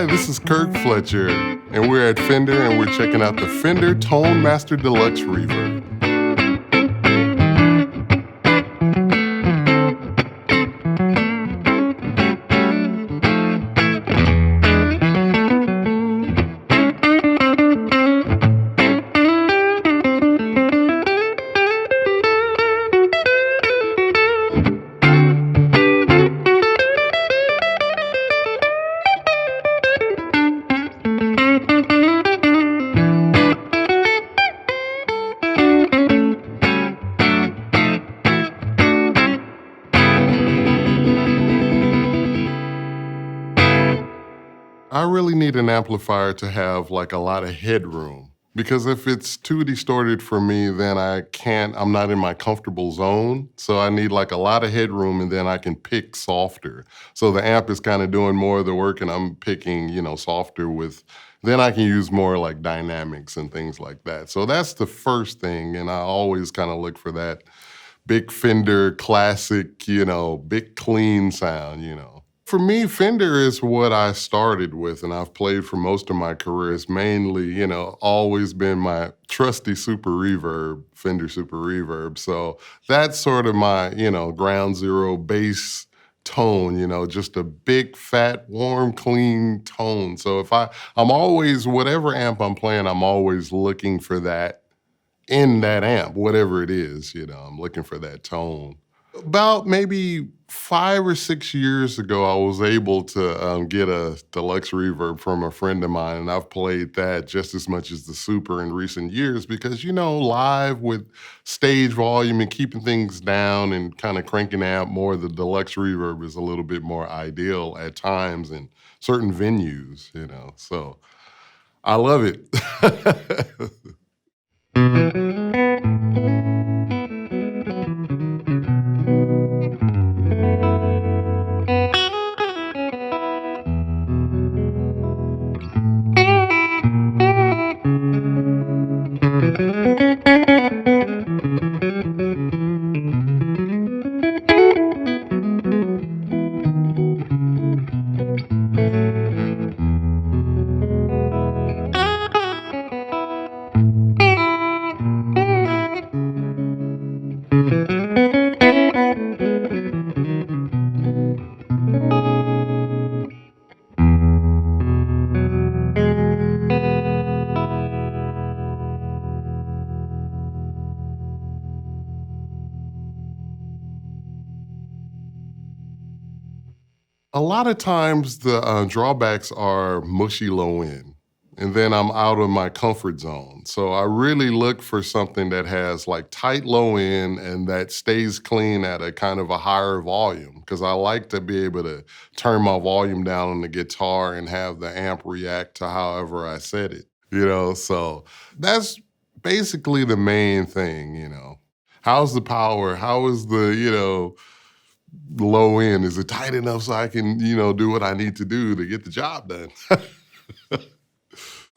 Hi, this is Kirk Fletcher, and we're at Fender, and we're checking out the Fender Tone Master Deluxe Reverb. I really need an amplifier to have like a lot of headroom, because if it's too distorted for me, then I'm not in my comfortable zone. So I need like a lot of headroom, and then I can pick softer. So the amp is kind of doing more of the work and I'm picking, softer then I can use more like dynamics and things like that. So that's the first thing. And I always kind of look for that big Fender classic, big clean sound. For me, Fender is what I started with, and I've played for most of my career. It's mainly, always been my trusty Super Reverb, Fender Super Reverb. So that's sort of my, ground zero bass tone, just a big, fat, warm, clean tone. So I'm always, whatever amp I'm playing, I'm always looking for that in that amp, whatever it is, I'm looking for that tone. About maybe 5 or 6 years ago, I was able to get a Deluxe Reverb from a friend of mine, and I've played that just as much as the Super in recent years because, live with stage volume and keeping things down and kind of cranking out more, the Deluxe Reverb is a little bit more ideal at times in certain venues, so I love it. A lot of times the drawbacks are mushy low end, and then I'm out of my comfort zone. So I really look for something that has like tight low end and that stays clean at a kind of a higher volume, because I like to be able to turn my volume down on the guitar and have the amp react to however I set it. So that's basically the main thing. How's the power? How is the low end? Is it tight enough so I can, do what I need to do to get the job done?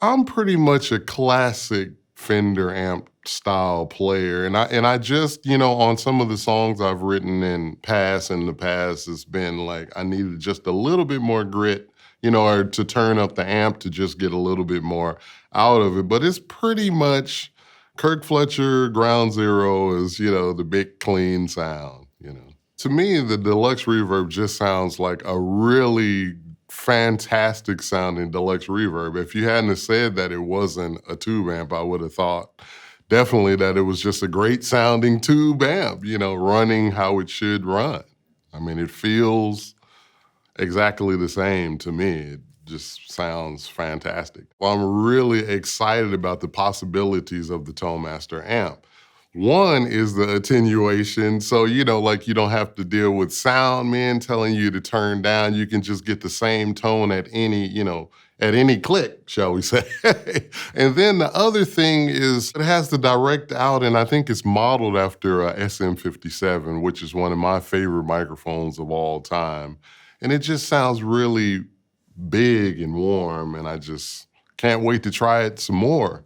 I'm pretty much a classic Fender amp style player. And I just, on some of the songs I've written in the past, it's been like I needed just a little bit more grit, or to turn up the amp to just get a little bit more out of it. But it's pretty much Kirk Fletcher, ground zero is, the big clean sound. To me, the Deluxe Reverb just sounds like a really fantastic sounding Deluxe Reverb. If you hadn't have said that it wasn't a tube amp, I would have thought definitely that it was just a great sounding tube amp, running how it should run. I mean, it feels exactly the same to me. It just sounds fantastic. Well, I'm really excited about the possibilities of the Tone Master amp. One is the attenuation. So, like you don't have to deal with sound men telling you to turn down. You can just get the same tone at any click, shall we say. And then the other thing is it has the direct out, and I think it's modeled after a SM57, which is one of my favorite microphones of all time. And it just sounds really big and warm, and I just can't wait to try it some more.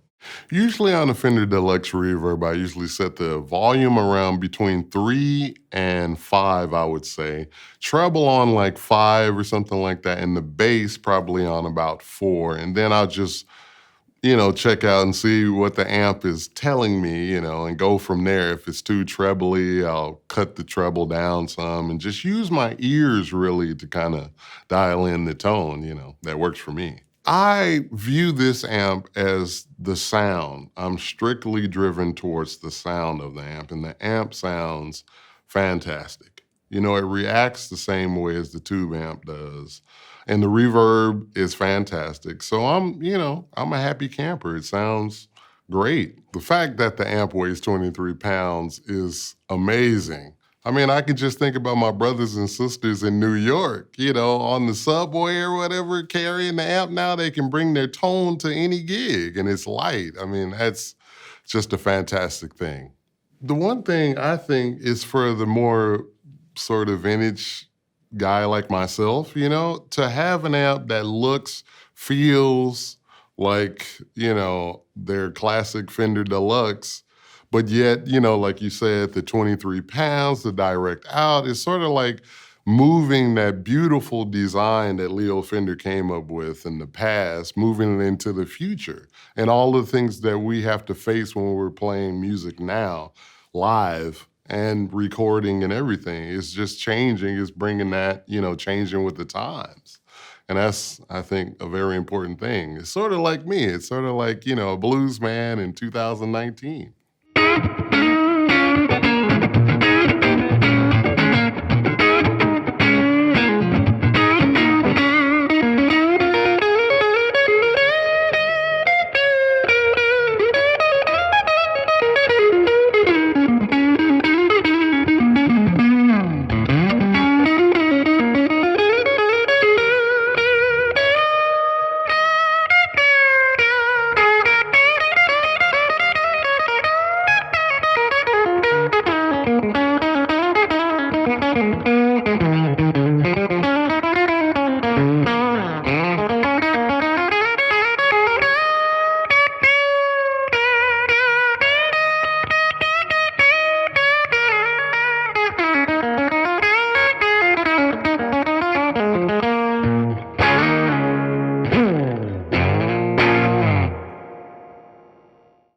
Usually on a Fender Deluxe Reverb, I usually set the volume around between 3 and 5, I would say. Treble on like 5 or something like that, and the bass probably on about 4. And then I'll just, check out and see what the amp is telling me, and go from there. If it's too trebly, I'll cut the treble down some and just use my ears really to kind of dial in the tone, that works for me. I view this amp as the sound. I'm strictly driven towards the sound of the amp, and the amp sounds fantastic. It reacts the same way as the tube amp does. And the reverb is fantastic. So I'm a happy camper. It sounds great. The fact that the amp weighs 23 pounds is amazing. I mean, I can just think about my brothers and sisters in New York, on the subway or whatever, carrying the amp now. They can bring their tone to any gig and it's light. I mean, that's just a fantastic thing. The one thing I think is for the more sort of vintage guy like myself, to have an amp that looks, feels like, their classic Fender Deluxe, but yet, like you said, the 23 pounds, the direct out, is sort of like moving that beautiful design that Leo Fender came up with in the past, moving it into the future. And all the things that we have to face when we're playing music now, live and recording and everything. It's just changing. It's bringing that, changing with the times. And that's, I think, a very important thing. It's sort of like me. It's sort of like, a blues man in 2019.